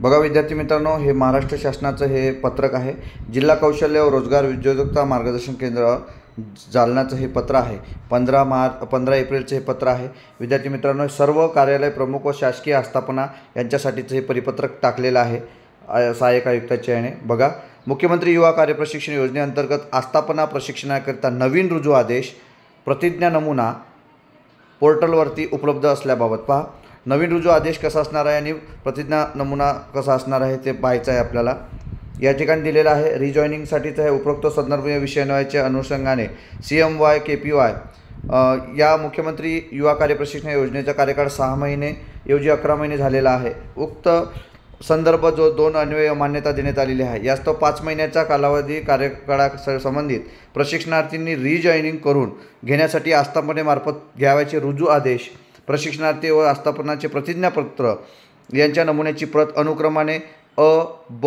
बघा विद्यार्थी मित्रांनो, हे महाराष्ट्र शासनाचं हे पत्रक आहे. जिल्हा कौशल्य व रोजगार उद्योजकता मार्गदर्शन केंद्र जालनाचं हे पत्र आहे. 15 एप्रिलचं हे पत्र आहे. विद्यार्थी मित्रांनो, सर्व कार्यालय प्रमुख व शासकीय आस्थापना यांच्यासाठीचं हे परिपत्रक टाकलेलं आहे सहाय्यक आयुक्ताच्या याने. बघा, मुख्यमंत्री युवा कार्यप्रशिक्षण योजनेअंतर्गत आस्थापना प्रशिक्षणाकरिता नवीन रुजू आदेश प्रतिज्ञा नमुना पोर्टलवरती उपलब्ध असल्याबाबत पहा. नवीन रुजू आदेश कसा असणार आहे आणि प्रतिज्ञा नमुना कसा असणार आहे ते पाहायचं आहे आपल्याला. या ठिकाणी दिलेलं आहे रिजॉईनिंगसाठीचं हे उपरोक्त संदर्भीय विषयाच्या अनुषंगाने CMY KPY या मुख्यमंत्री युवा कार्यप्रशिक्षण योजनेचा कार्यकाळ 6 महिने ऐवजी 11 महिने झालेला आहे. उक्त संदर्भ जो 2 अन्वय मान्यता देण्यात आलेली आहे. यास्तव 5 महिन्याचा कालावधी कार्यकाळा संबंधित प्रशिक्षणार्थींनी रिजॉईनिंग करून घेण्यासाठी आस्थापनेमार्फत घ्यावयाचे रुजू आदेश, प्रशिक्षणार्थी व आस्थापनाचे प्रतिज्ञापत्र यांच्या नमुन्याची प्रत अनुक्रमाने अ, ब,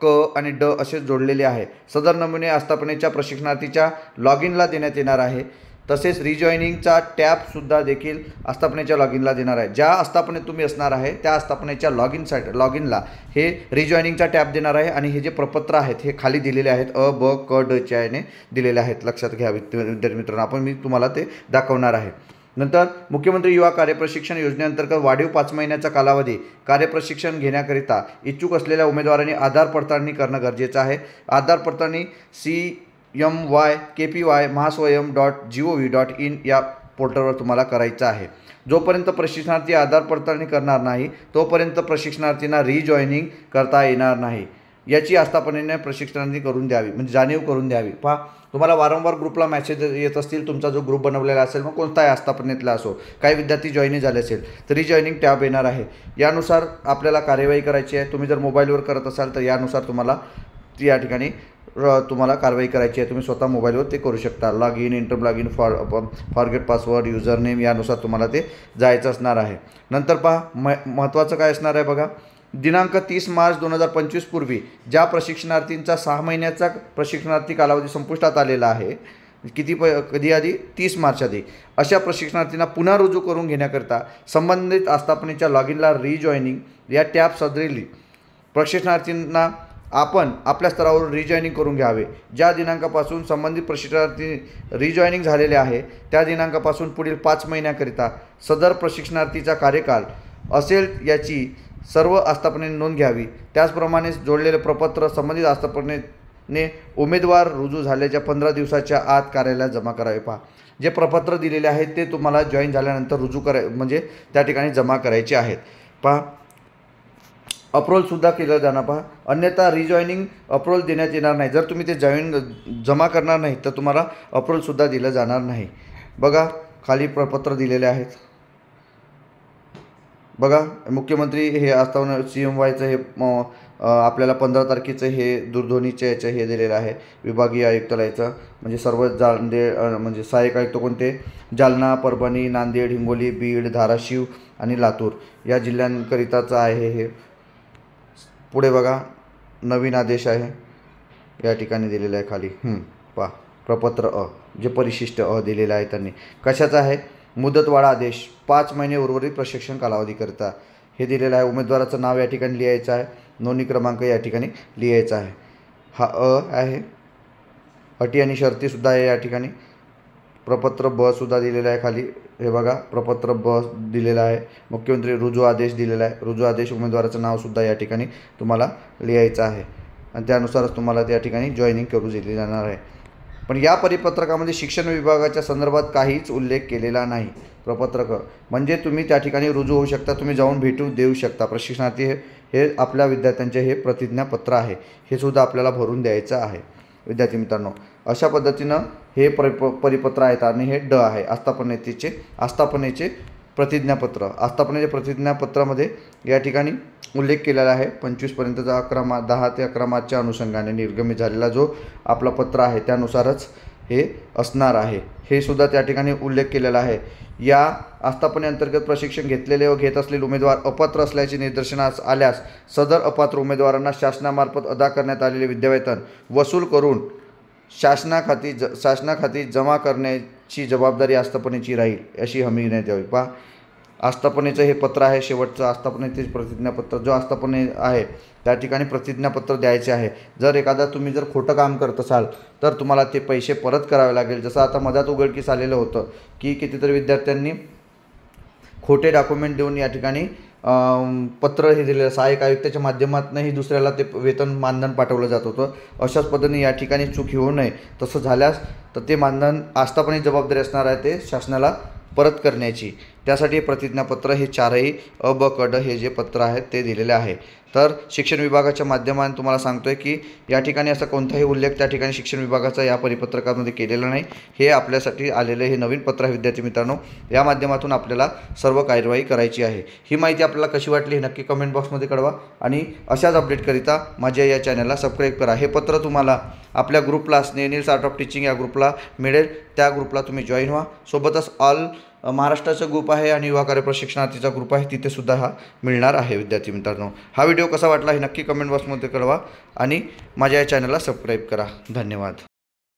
क आणि ड असे जोडलेले आहे. सदर नमुने आस्थापनेच्या प्रशिक्षणार्थीच्या लॉग इनला देण्यात येणार आहे. तसेच रिजॉईनिंगचा टॅबसुद्धा देखील आस्थापनेच्या लॉग इनला देणार आहे. ज्या आस्थापनेत तुम्ही असणार आहे त्या आस्थापनेच्या लॉग इनला हे रिजॉईनिंगचा टॅब देणार आहे. आणि हे जे प्रपत्र आहेत हे खाली दिलेले आहेत, अ, ब, क, ड च्या याने दिलेले आहेत. लक्षात घ्या विद्यार्थी मित्रांनो, मी तुम्हाला ते दाखवणार आहे. नंतर मुख्यमंत्री युवा कार्यप्रशिक्षण योजनेअंतर्गत वाढीव 5 महिन्याचा कालावधी कार्यप्रशिक्षण घेण्याकरिता इच्छुक असलेल्या उमेदवारांनी आधार पडताळणी करणं गरजेचं आहे. आधार पडताळणी CMY KPY mahaswayam.gov.in या पोर्टलवर तुम्हाला करायचं आहे. जोपर्यंत प्रशिक्षणार्थी आधार पडताळणी करणार नाही तोपर्यंत प्रशिक्षणार्थींना रिजॉईनिंग करता येणार नाही. याची आस्थापनेने प्रशिक्षणार्थी करून द्यावी, म्हणजे जाणीव करून द्यावी. पहा, तुम्हाला वारंवार ग्रुपला मेसेज येत असतील. तुमचा जो ग्रुप बनवलेला असेल, मग कोणताही आस्थापनेतला असो, काही विद्यार्थी जॉईन झाले असेल तर रिजॉईनिंग टॅब येणार आहे. यानुसार आपल्याला कार्यवाही करायची आहे. तुम्ही जर मोबाईलवर करत असाल तर यानुसार तुम्हाला या ठिकाणी तुम्हाला कारवाई करायची आहे. तुम्ही स्वतः मोबाईलवर ते करू शकता. Log in, inter log in, forget password, user name यानुसार तुम्हाला ते जायचं असणार आहे. नंतर पहा, महत्त्वाचं काय असणार आहे बघा. दिनांक 30 मार्च 2025 पूर्वी ज्या प्रशिक्षणार्थींचा 6 महिन्याचा प्रशिक्षणार्थी कालावधी संपुष्टात आलेला आहे, कधी आधी 30 मार्च आधी, अशा प्रशिक्षणार्थींना पुन्हा रुजू करून घेण्याकरिता संबंधित आस्थापनेच्या लॉग इनला रिजॉईनिंग या टॅब सदरील प्रशिक्षणार्थींना आपण आपल्या स्तरावरून रिजॉईनिंग करून घ्यावे. ज्या दिनांकापासून संबंधित प्रशिक्षणार्थी रिजॉईनिंग झालेले आहे त्या दिनांकापासून पुढील 5 महिन्याकरिता सदर प्रशिक्षणार्थीचा कार्यकाल असेल याची सर्व आस्थापनेने नोंद घ्यावी. त्याचप्रमाणे जोडलेले प्रपत्र संबंधित आस्थापनेने उमेदवार रुजू झाल्याच्या 15 दिवसाच्या आत कार्यालयात जमा करावे. पहा, जे प्रपत्र दिलेले आहेत ते तुम्हाला जॉईन झाल्यानंतर रुजू म्हणजे त्या ठिकाणी जमा करायचे आहेत. पहा, अप्रूव्हलसुद्धा केलं जाणार. पहा, अन्यथा रिजॉईनिंग अप्रूव्हल देण्यात येणार नाही. जर तुम्ही ते जमा करणार नाही तर तुम्हाला अप्रूव्हलसुद्धा दिलं जाणार नाही. बघा, खाली प्रपत्र दिलेले आहेत. बघा, मुख्यमंत्री हे आस्थापना CMYचं हे आपल्याला 15 तारखेचं हे दूरध्वनीच्या याचं हे दिलेलं आहे. विभागीय आयुक्तालयाचं म्हणजे सर्व म्हणजे सहाय्यक आयुक्त कोणते, जालना, परभणी, नांदेड, हिंगोली, बीड, धाराशिव आणि लातूर या जिल्ह्यांकरिताचं आहे हे. पुढे बघा, नवीन आदेश आहे या ठिकाणी दिलेलं आहे खाली. पहा, प्रपत्र अ, जे परिशिष्ट अ दिलेलं आहे त्यांनी कशाचं आहे, मुदतवाढ आदेश 5 महिने उर्वरित प्रशिक्षण कालावधीकरिता हे दिलेलं आहे. उमेदवाराचं नाव या ठिकाणी लिहायचं आहे. नोंदणी क्रमांक या ठिकाणी लिहायचा आहे. हा अ आहे. अटी आणि शर्तीसुद्धा आहे या ठिकाणी. प्रपत्र ब सुद्धा दिलेलं आहे खाली. हे बघा, प्रपत्र ब दिलेलं आहे. मुख्यमंत्री रुजू आदेश दिलेला आहे. रुजू आदेश उमेदवाराचं नावसुद्धा या ठिकाणी तुम्हाला लिहायचं आहे आणि त्यानुसारच तुम्हाला त्या ठिकाणी जॉईनिंग करू दिली जाणार आहे. पण या परिपत्रकामध्ये शिक्षण विभागाच्या संदर्भात काहीच उल्लेख केलेला नाही. प्रपत्रक म्हणजे तुम्ही त्या ठिकाणी रुजू होऊ शकता, तुम्ही जाऊन भेटू देऊ शकता. प्रशिक्षणार्थी हे आपल्या विद्यार्थ्यांचे हे प्रतिज्ञापत्र आहे, हे सुद्धा आपल्याला भरून द्यायचं आहे. विद्यार्थी मित्रांनो, अशा पद्धतीनं हे परिपत्र आहेत. आणि हे ड आहे, आस्थापनेचे प्रतिज्ञापत्र. आस्थापनेच्या प्रतिज्ञापत्रामध्ये या ठिकाणी उल्लेख केलेला आहे 25पर्यंतचा 10 ते 11 मार्चच्या अनुषंगाने निर्गमित झालेला जो आपला पत्र आहे त्यानुसारच हे असणार आहे. हे सुद्धा त्या ठिकाणी उल्लेख केलेला आहे. या आस्थापनेअंतर्गत प्रशिक्षण घेतलेले व घेत असलेले उमेदवार अपात्र असल्याचे निदर्शनास आल्यास सदर अपात्र उमेदवारांना शासनामार्फत अदा करण्यात आलेले विद्यावेतन वसूल करून शासनाखाती जमा करण्याची जबाबदारी आस्थापनेची राहील, अशी हमी देण्यात यावी. पहा, आस्थापनेचं हे पत्र आहे, शेवटचं आस्थापनेचे प्रतिज्ञापत्र जो आस्थापने आहे त्या ठिकाणी प्रतिज्ञापत्र द्यायचे आहे. जर एखादा तुम्ही जर खोटं काम करत असाल तर तुम्हाला ते पैसे परत करावे लागेल. जसं आता मधात उघडकीस आलेलं होतं की कितीतरी विद्यार्थ्यांनी खोटे डॉक्युमेंट देऊन या ठिकाणी पत्र हे दिलेलं, सहाय्यक आयुक्ताच्या माध्यमातूनही दुसऱ्याला ते वेतन मानधन पाठवलं जात होतं. अशाच पद्धतीने या ठिकाणी चूक होऊ नये. तसं झाल्यास तर ते मानधन आस्थापने जबाबदारी असणार आहे ते शासनाला परत करण्याची. त्यासाठी प्रतिज्ञापत्र हे 4ही अ, ब, क, ड हे जे पत्र आहेत ते दिलेले आहे. तर शिक्षण विभागाच्या माध्यमातून तुम्हाला सांगतोय की या ठिकाणी असा कोणताही उल्लेख त्या ठिकाणी शिक्षण विभागाचा या परिपत्रकामध्ये केलेला नाही. हे आपल्यासाठी आलेले हे नवीन पत्र आहे विद्यार्थी मित्रांनो. या माध्यमातून आपल्याला सर्व कार्यवाही करायची आहे. ही माहिती आपल्याला कशी वाटली हे नक्की कमेंट बॉक्समध्ये कळवा आणि अशाच अपडेटकरिता माझ्या या चॅनलला सबस्क्राईब करा. हे पत्र तुम्हाला आपल्या ग्रुपला स्नेनिल्स आर्ट ऑफ टीचिंग या ग्रुपला मिळेल. त्या ग्रुपला तुम्ही जॉईन व्हा. सोबतच ऑल महाराष्ट्राचा ग्रुप आहे आणि युवा कार्य प्रशिक्षणार्थीचा ग्रुप आहे, तिथे सुद्धा हा मिळणार आहे विद्यार्थी मित्रांनो. हा व्हिडिओ कसा वाटला हे नक्की कमेंट बॉक्समध्ये कळवा आणि माझ्या या चॅनलला सबस्क्राईब करा. धन्यवाद.